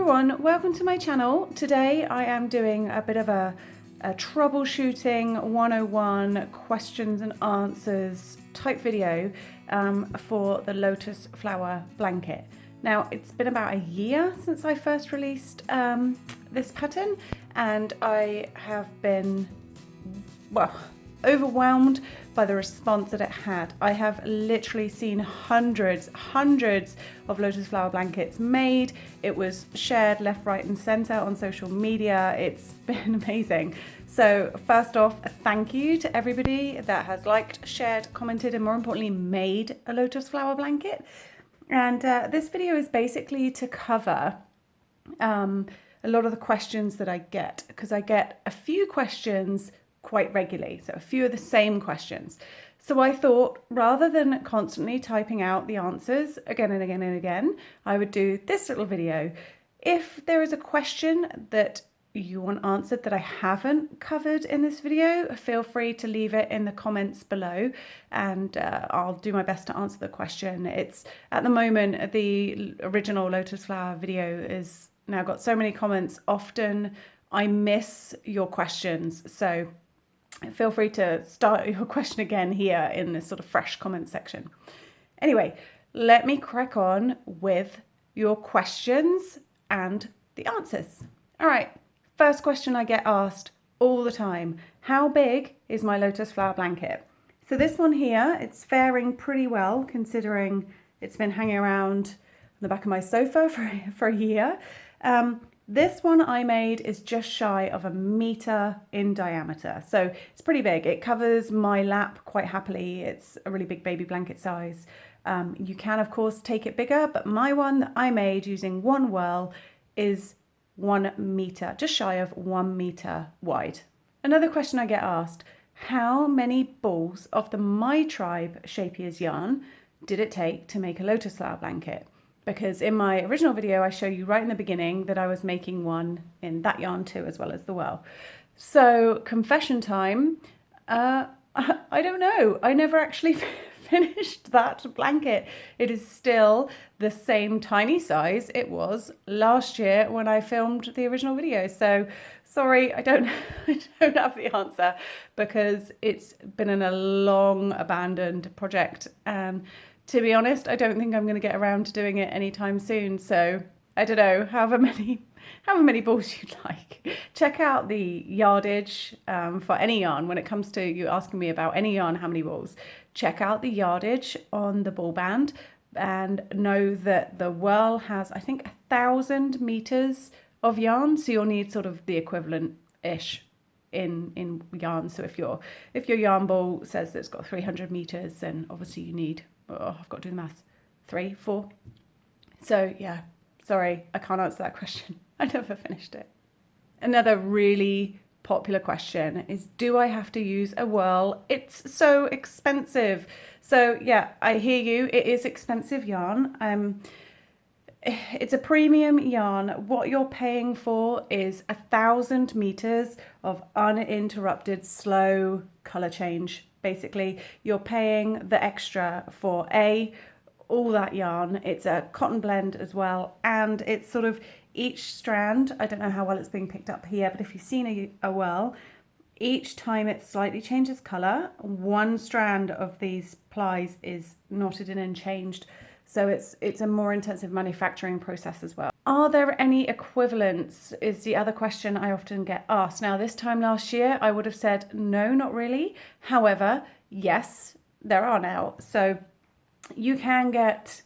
everyone, welcome to my channel. Today I am doing a bit of a troubleshooting 101 questions and answers type video for the Lotus Flower Blanket. Now it's been about a year since I first released this pattern, and I have been, well, overwhelmed by the response that it had. I have literally seen hundreds of Lotus Flower Blankets made. It was shared left, right and center on social media. It's been amazing. So first off, a thank you to everybody that has liked, shared, commented, and more importantly made a Lotus Flower Blanket. And this video is basically to cover a lot of the questions that I get, because I get a few questions quite regularly, so a few of the same questions. So I thought, rather than constantly typing out the answers again and again and again, I would do this little video. If there is a question that you want answered that I haven't covered in this video, feel free to leave it in the comments below, and I'll do my best to answer the question. It's, at the moment, the original Lotus Flower video is now got so many comments. Often I miss your questions, so feel free to start your question again here in this sort of fresh comment section. Anyway, let me crack on with your questions and the answers. All right, first question I get asked all the time: how big is my Lotus Flower Blanket? So this one here, it's faring pretty well considering it's been hanging around on the back of my sofa for a year. This one I made is just shy of 1 meter in diameter, so it's pretty big. It covers my lap quite happily. It's a really big baby blanket size. You can of course take it bigger, but my one that I made using one whirl is 1 meter, just shy of 1 meter wide. Another question I get asked: how many balls of the My Tribe Shapiers yarn did it take to make a Lotus Flower Blanket? Because in my original video, I show you right in the beginning that I was making one in that yarn too, as well as the whirl. So confession time, I don't know. I never actually finished that blanket. It is still the same tiny size it was last year when I filmed the original video. So sorry, I don't have the answer, because it's been in a long abandoned project, and to be honest, I don't think I'm going to get around to doing it anytime soon. So I don't know, however many balls you'd like. Check out the yardage for any yarn. When it comes to you asking me about any yarn, how many balls, check out the yardage on the ball band, and know that the whirl has, I think, 1,000 meters of yarn. So you'll need sort of the equivalent-ish in yarn. So if your yarn ball says that it's got 300 meters, then obviously you need, oh, I've got to do the maths, 3, 4. So yeah, sorry, I can't answer that question. I never finished it. Another really popular question is, do I have to use a whirl? It's so expensive. So yeah, I hear you. It is expensive yarn. It's a premium yarn. What you're paying for is 1,000 meters of uninterrupted slow color change. Basically, you're paying the extra for all that yarn. It's a cotton blend as well, and it's sort of each strand. I don't know how well it's being picked up here, but if you've seen a whirl, each time it slightly changes color, one strand of these plies is knotted in and changed. So it's a more intensive manufacturing process as well. Are there any equivalents, is the other question I often get asked. Now, this time last year, I would have said, no, not really. However, yes, there are now. So you can get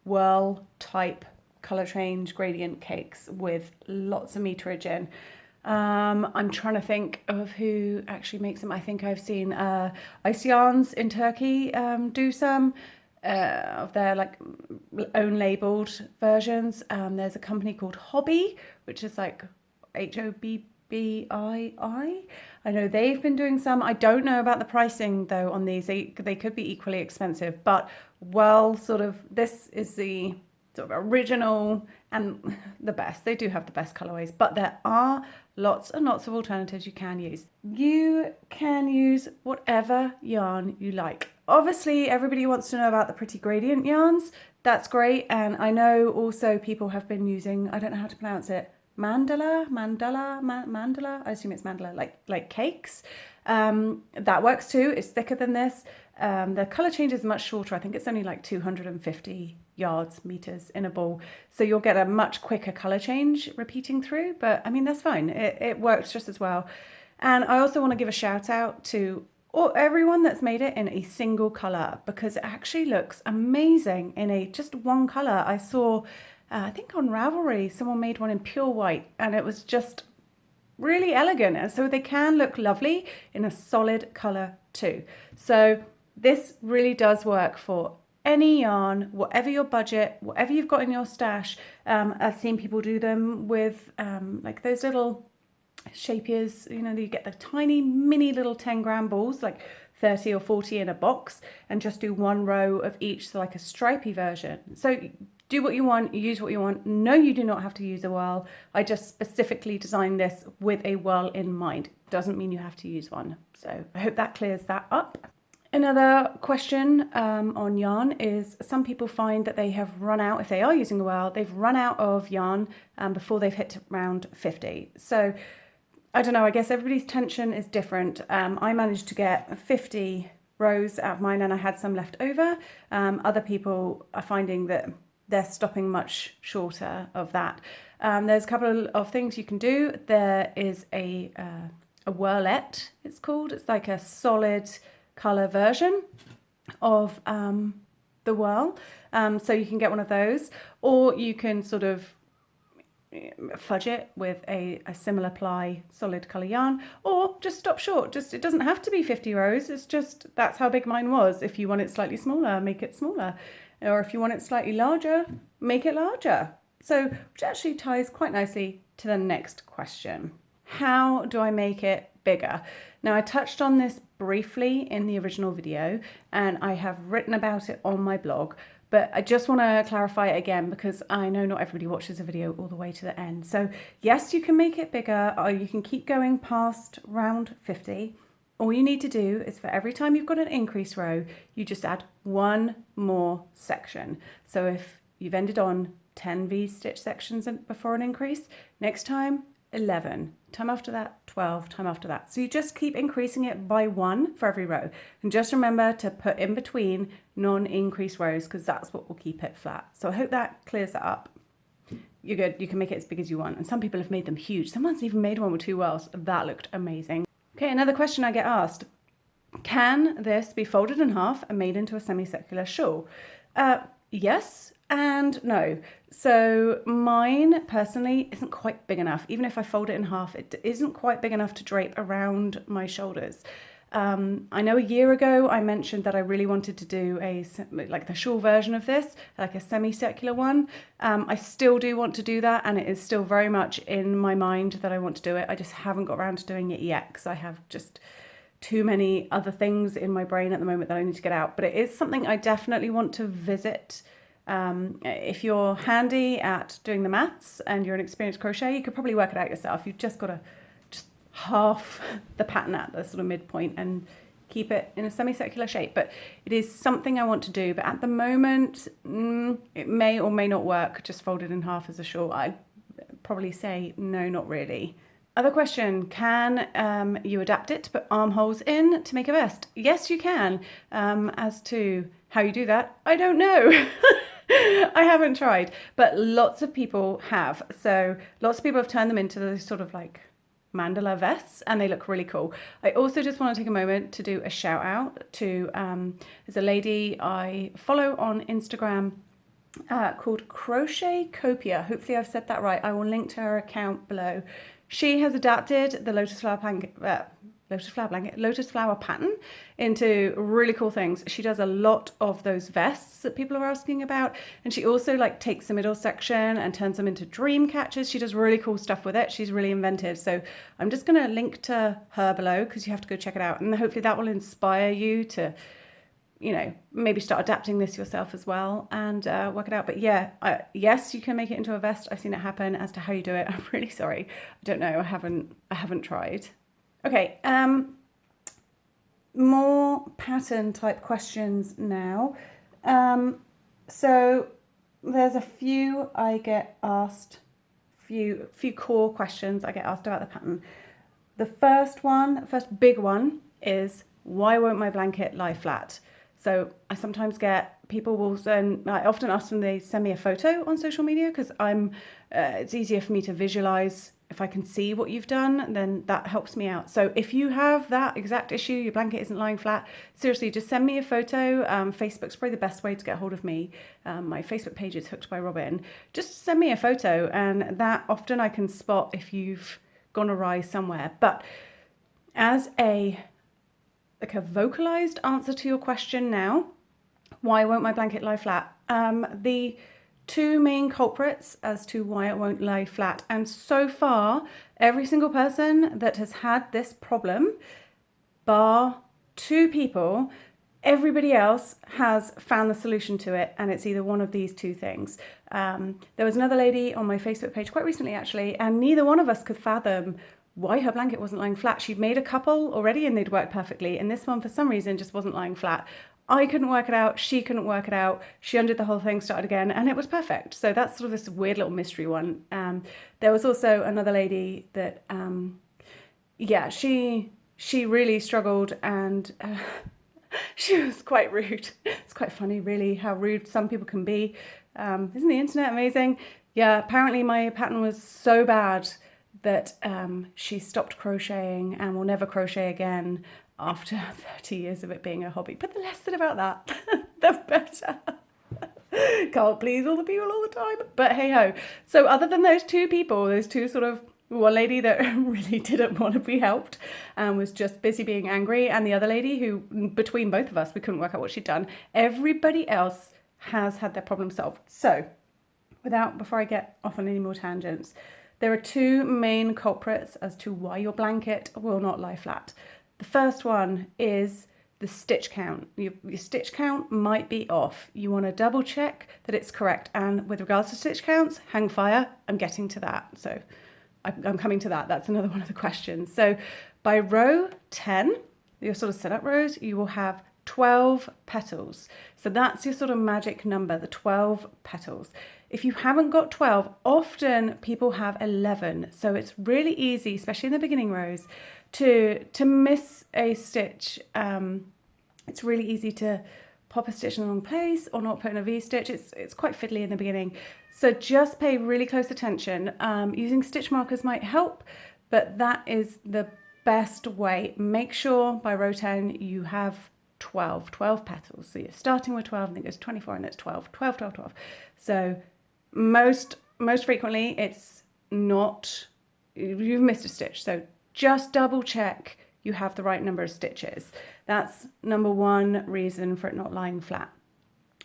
whirl type color change gradient cakes with lots of meterage in. I'm trying to think of who actually makes them. I think I've seen Ice Yarns in Turkey do some of their like own labeled versions. There's a company called Hobby, which is like HOBBII. I know they've been doing some. I don't know about the pricing though on these. They could be equally expensive, but well, sort of this is the sort of original and the best. They do have the best colorways, but there are lots and lots of alternatives you can use. You can use whatever yarn you like. Obviously, everybody wants to know about the pretty gradient yarns. That's great. And I know also people have been using, I don't know how to pronounce it, mandala, I assume it's mandala, like cakes. That works too. It's thicker than this. The color change is much shorter. I think it's only like 250 meters in a ball. So you'll get a much quicker color change repeating through, but I mean, that's fine. It works just as well. And I also want to give a shout out to everyone that's made it in a single color, because it actually looks amazing in a just one color. I saw, I think on Ravelry, someone made one in pure white, and it was just really elegant. And so they can look lovely in a solid color too. So this really does work for any yarn, whatever your budget, whatever you've got in your stash. I've seen people do them with like those little shapiers, you know, you get the tiny mini little 10-gram balls, like 30 or 40 in a box, and just do one row of each, so like a stripy version. So do what you want, use what you want. No, you do not have to use a whirl. I just specifically designed this with a whirl in mind. Doesn't mean you have to use one. So I hope that clears that up. Another question on yarn is, some people find that they have run out, if they are using a whirl, they've run out of yarn before they've hit around 50. So I don't know, I guess everybody's tension is different. I managed to get 50 rows out of mine and I had some left over. Other people are finding that they're stopping much shorter of that. There's a couple of things you can do. There is a whirlette, it's called. It's like a solid color version of the whirl. So you can get one of those, or you can sort of fudge it with a similar ply solid color yarn, or just stop short. Just, it doesn't have to be 50 rows. It's just, that's how big mine was. If you want it slightly smaller, make it smaller. Or if you want it slightly larger, make it larger. So, which actually ties quite nicely to the next question. How do I make it bigger? Now, I touched on this briefly in the original video, and I have written about it on my blog, but I just want to clarify it again, because I know not everybody watches a video all the way to the end. So yes, you can make it bigger, or you can keep going past round 50. All you need to do is, for every time you've got an increase row, you just add one more section. So if you've ended on 10 V-stitch sections before an increase, next time 11, time after that 12, time after that. So you just keep increasing it by one for every row. And just remember to put in between non-increase rows, because that's what will keep it flat. So I hope that clears that up. You're good. You can make it as big as you want. And some people have made them huge. Someone's even made one with 2 whirls. That looked amazing. Okay, another question I get asked. Can this be folded in half and made into a semicircular shawl? Yes and no. So mine personally isn't quite big enough. Even if I fold it in half, it isn't quite big enough to drape around my shoulders. I know a year ago I mentioned that I really wanted to do like the shawl version of this, like a semicircular one. I still do want to do that, and it is still very much in my mind that I want to do it. I just haven't got around to doing it yet, because I have just too many other things in my brain at the moment that I need to get out. But it is something I definitely want to visit. If you're handy at doing the maths and you're an experienced crochet, you could probably work it out yourself. You've just got to half the pattern at the sort of midpoint and keep it in a semicircular shape. But it is something I want to do. But at the moment, it may or may not work just folded in half as a shawl. I'd probably say no, not really. Other question, can you adapt it to put armholes in to make a vest? Yes, you can. As to how you do that, I don't know. I haven't tried, but lots of people have. So lots of people have turned them into those sort of like mandala vests, and they look really cool. I also just want to take a moment to do a shout out to there's a lady I follow on Instagram called Crochet Copia. Hopefully I've said that right. I will link to her account below. She has adapted the Lotus Flower pattern into really cool things. She does a lot of those vests that people are asking about, and she also like takes the middle section and turns them into dream catchers. She does really cool stuff with it. She's really inventive. So I'm just going to link to her below, because you have to go check it out, and hopefully that will inspire you to you know, maybe start adapting this yourself as well and work it out. But yeah, yes, you can make it into a vest. I've seen it happen. As to how you do it, I'm really sorry. I don't know. I haven't tried. Okay. More pattern type questions now. So there's a few I get asked, few core questions I get asked about the pattern. The first big one is, why won't my blanket lie flat? So I sometimes get people will send, I often ask them, they send me a photo on social media because it's easier for me to visualize. If I can see what you've done, then that helps me out. So if you have that exact issue, your blanket isn't lying flat, seriously, just send me a photo. Facebook's probably the best way to get hold of me. My Facebook page is Hooked by Robin. Just send me a photo, and that often I can spot if you've gone awry somewhere. But as a vocalized answer to your question now, why won't my blanket lie flat? The two main culprits as to why it won't lie flat, and so far every single person that has had this problem, bar two people, everybody else has found the solution to it, and it's either one of these two things. There was another lady on my Facebook page quite recently actually, and neither one of us could fathom why her blanket wasn't lying flat. She'd made a couple already and they'd worked perfectly, and this one for some reason just wasn't lying flat. I couldn't work it out, she couldn't work it out, she undid the whole thing, started again, and it was perfect. So that's sort of this weird little mystery one. There was also another lady that, she really struggled, and she was quite rude. It's quite funny really how rude some people can be. Isn't the internet amazing? Yeah, apparently my pattern was so bad that she stopped crocheting and will never crochet again after 30 years of it being a hobby. But the less said about that, the better. Can't please all the people all the time. But hey ho. So other than those two people, those two sort of, one lady that really didn't want to be helped and was just busy being angry, and the other lady who, between both of us, we couldn't work out what she'd done. Everybody else has had their problem solved. So before I get off on any more tangents, there are two main culprits as to why your blanket will not lie flat. The first one is the stitch count. Your stitch count might be off. You want to double check that it's correct. And with regards to stitch counts, hang fire, I'm getting to that. So I'm coming to that. That's another one of the questions. So by row 10, your sort of setup rows, you will have 12 petals. So that's your sort of magic number, the 12 petals. If you haven't got 12, often people have 11. So it's really easy, especially in the beginning rows, to miss a stitch. It's really easy to pop a stitch in the wrong place or not put in a V-stitch. It's quite fiddly in the beginning. So just pay really close attention. Using stitch markers might help, but that is the best way. Make sure by row 10 you have 12 petals. So you're starting with 12, and then it goes 24, and it's 12. So most frequently it's not, you've missed a stitch. So just double check you have the right number of stitches. That's number one reason for it not lying flat.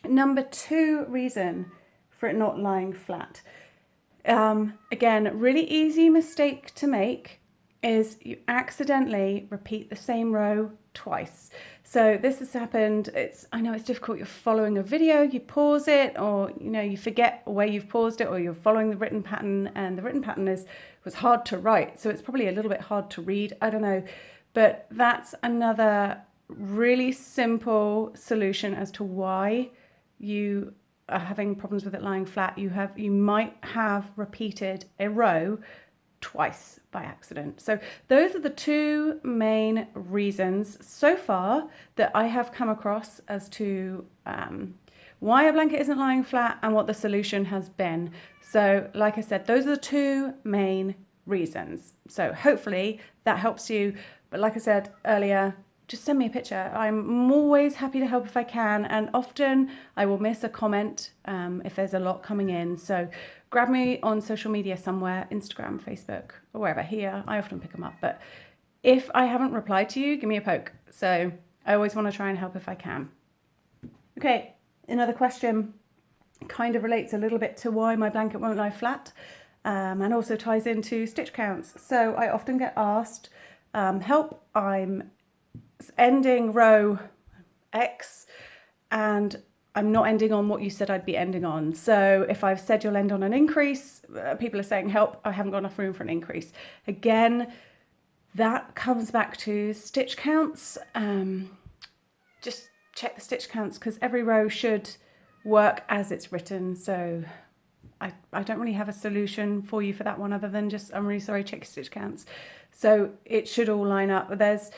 Number two reason for it not lying flat, again, really easy mistake to make, is you accidentally repeat the same row twice. So this has happened. I know it's difficult. You're following a video, you pause it, or you forget where you've paused it, or you're following the written pattern, and the written pattern was hard to write, so it's probably a little bit hard to read. I don't know, but that's another really simple solution as to why you are having problems with it lying flat. You might have repeated a row twice by accident. So those are the two main reasons so far that I have come across as to why a blanket isn't lying flat and what the solution has been. So like I said, those are the two main reasons. So hopefully that helps you. But like I said earlier, just send me a picture. I'm always happy to help if I can, and often I will miss a comment if there's a lot coming in. So grab me on social media somewhere, Instagram, Facebook, or wherever. Here, I often pick them up. But if I haven't replied to you, give me a poke. So I always want to try and help if I can. Okay, another question kind of relates a little bit to why my blanket won't lie flat, and also ties into stitch counts. So I often get asked, help, I'm ending row X, and I'm not ending on what you said I'd be ending on. So if I've said you'll end on an increase, people are saying, help, I haven't got enough room for an increase. Again, that comes back to stitch counts. Just check the stitch counts, because every row should work as it's written. So I don't really have a solution for you for that one, other than just, I'm really sorry, check your stitch counts. So it should all line up. There's,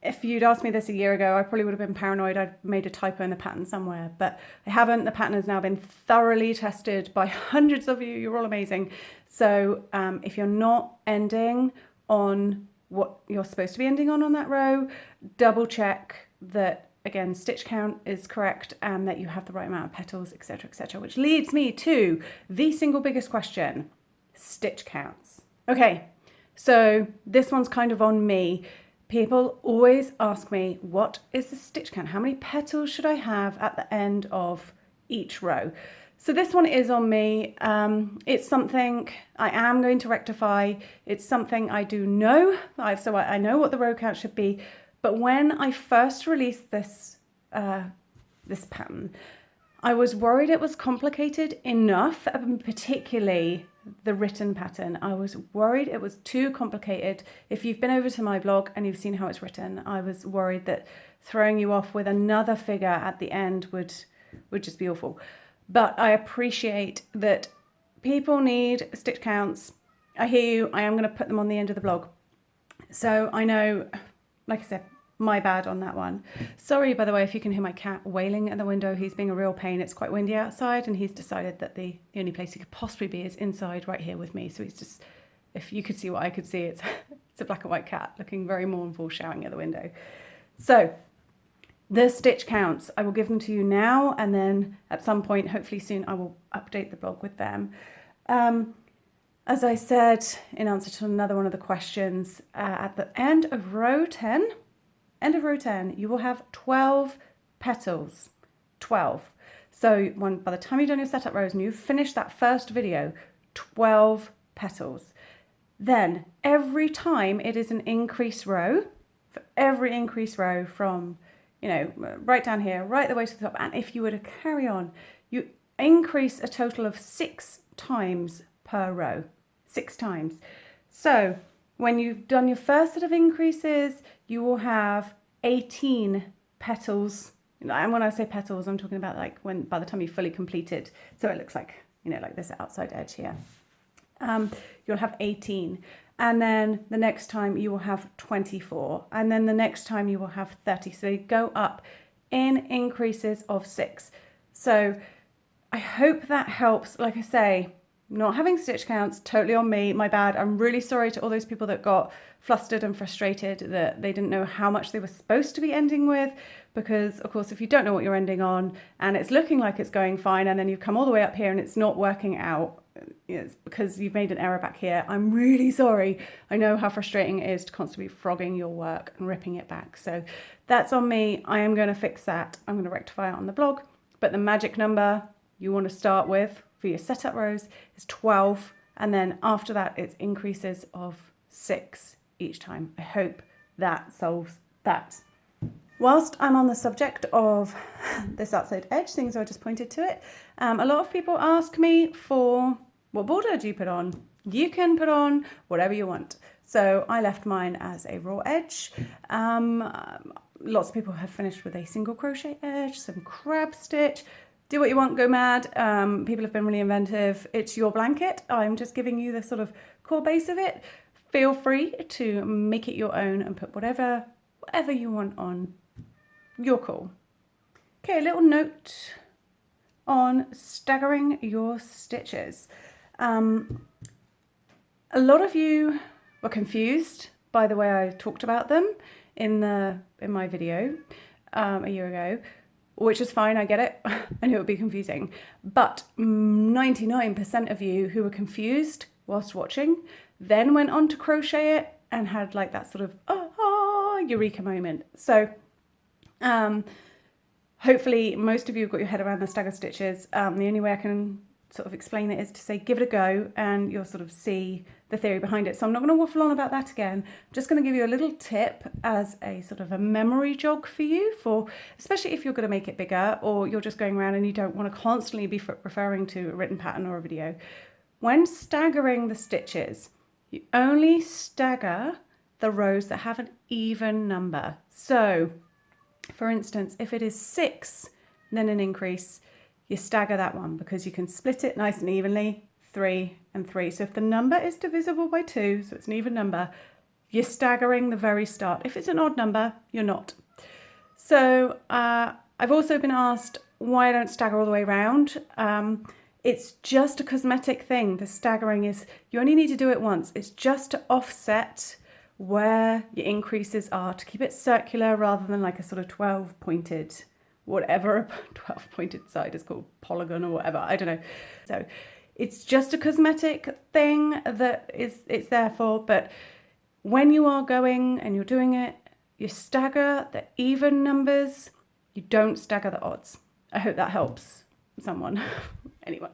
if you'd asked me this a year ago, I probably would have been paranoid I'd made a typo in the pattern somewhere, but I haven't. The pattern has now been thoroughly tested by hundreds of you. You're all amazing. So if you're not ending on what you're supposed to be ending on that row, double check that, again, stitch count is correct and that you have the right amount of petals, etc., which leads me to the single biggest question: stitch counts. Okay, so this one's kind of on me. People always ask me, what is the stitch count? How many petals should I have at the end of each row? So this one is on me. It's something I am going to rectify. It's something I do know. So I know what the row count should be. But when I first released this, this pattern, I was worried it was complicated enough, particularly the written pattern. I was worried it was too complicated. If you've been over to my blog and you've seen how it's written, I was worried that throwing you off with another figure at the end would just be awful. But I appreciate that people need stitch counts. I hear you. I am going to put them on the end of the blog. So I know, like I said, my bad on that one. Sorry, by the way, if you can hear my cat wailing at the window. He's being a real pain. It's quite windy outside, and he's decided that the only place he could possibly be is inside right here with me. So he's just, if you could see what I could see, it's a black and white cat looking very mournful, shouting at the window. So the stitch counts, I will give them to you now, and then at some point, hopefully soon, I will update the blog with them. As I said, in answer to another one of the questions, at the end of row 10, you will have 12 petals, 12. So by the time you've done your setup rows and you've finished that first video, 12 petals. Then every time it is an increase row, for every increase row from, you know, right down here, right the way to the top, and if you were to carry on, you increase a total of 6 times per row, 6 times. So when you've done your first set of increases, you will have 18 petals. And when I say petals, I'm talking about like when, by the time you fully completed, so it looks like, you know, like this outside edge here. You'll have 18. And then the next time you will have 24. And then the next time you will have 30. So you go up in increases of 6. So I hope that helps. Like I say, not having stitch counts, totally on me, my bad. I'm really sorry to all those people that got flustered and frustrated that they didn't know how much they were supposed to be ending with, because of course if you don't know what you're ending on and it's looking like it's going fine and then you come all the way up here and it's not working out, it's because you've made an error back here. I'm really sorry. I know how frustrating it is to constantly be frogging your work and ripping it back. So that's on me. I am going to fix that. I'm going to rectify it on the blog. But the magic number you want to start with for your setup rows is 12, and then after that it's increases of 6 each time. I hope that solves that. Whilst I'm on the subject of this outside edge, things I just pointed to it, a lot of people ask me for what border do you put on? You can put on whatever you want. So I left mine as a raw edge. Lots of people have finished with a single crochet edge, some crab stitch. Do what you want, go mad. People have been really inventive. It's your blanket. I'm just giving you the sort of core base of it. Feel free to make it your own and put whatever you want on. You're cool. Okay, a little note on staggering your stitches. A lot of you were confused by the way I talked about them in my video a year ago, which is fine, I get it. I knew it would be confusing. But 99% of you who were confused whilst watching then went on to crochet it and had like that sort of eureka moment. So hopefully most of you have got your head around the stagger stitches. The only way I can sort of explain it is to say give it a go, and you'll sort of see the theory behind it. So I'm not going to waffle on about that again. I'm just going to give you a little tip as a sort of a memory jog for you, for especially if you're going to make it bigger or you're just going around and you don't want to constantly be referring to a written pattern or a video. When staggering the stitches, you only stagger the rows that have an even number. So for instance, if it is 6, then an increase, you stagger that one because you can split it nice and evenly, 3 and 3. So if the number is divisible by 2, so it's an even number, you're staggering the very start. If it's an odd number, you're not. So I've also been asked why I don't stagger all the way around. It's just a cosmetic thing. The staggering is, you only need to do it once. It's just to offset where your increases are, to keep it circular rather than like a sort of 12-pointed, whatever a 12-pointed side is called, polygon or whatever, I don't know. So it's just a cosmetic thing that it's there for. But when you are going and you're doing it, you stagger the even numbers, you don't stagger the odds. I hope that helps someone. Anyway,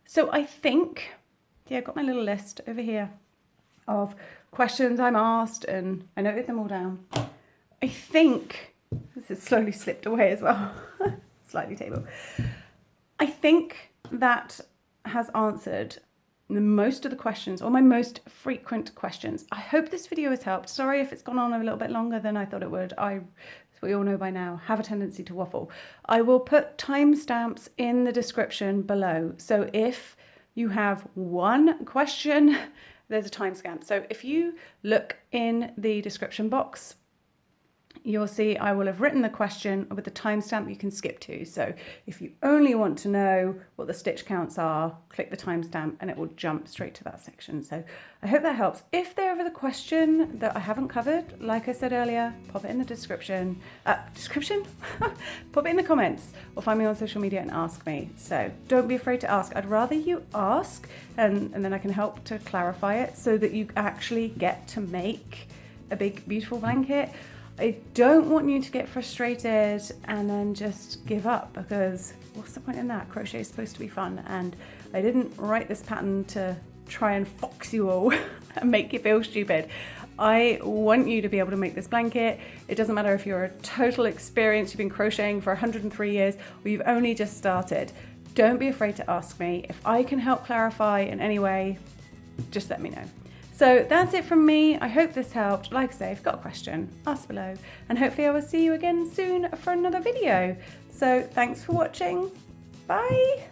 so I think, yeah, I've got my little list over here of questions I'm asked, and I noted them all down. I think this has slowly slipped away as well. Slightly table. I think that has answered most of the questions, or my most frequent questions. I hope this video has helped. Sorry if it's gone on a little bit longer than I thought it would. As we all know by now, have a tendency to waffle. I will put timestamps in the description below. So if you have one question, there's a timestamp. So if you look in the description box, you'll see I will have written the question with the timestamp you can skip to. So if you only want to know what the stitch counts are, click the timestamp and it will jump straight to that section. So I hope that helps. If there ever the question that I haven't covered, like I said earlier, pop it in the description. Pop it in the comments, or find me on social media and ask me. So don't be afraid to ask. I'd rather you ask, and then I can help to clarify it so that you actually get to make a big, beautiful blanket. I don't want you to get frustrated and then just give up, because what's the point in that? Crochet is supposed to be fun, and I didn't write this pattern to try and fox you all and make you feel stupid. I want you to be able to make this blanket. It doesn't matter if you're a total experienced, you've been crocheting for 103 years, or you've only just started. Don't be afraid to ask me. If I can help clarify in any way, just let me know. So that's it from me. I hope this helped. Like I say, if you've got a question, ask below. And hopefully I will see you again soon for another video. So thanks for watching. Bye.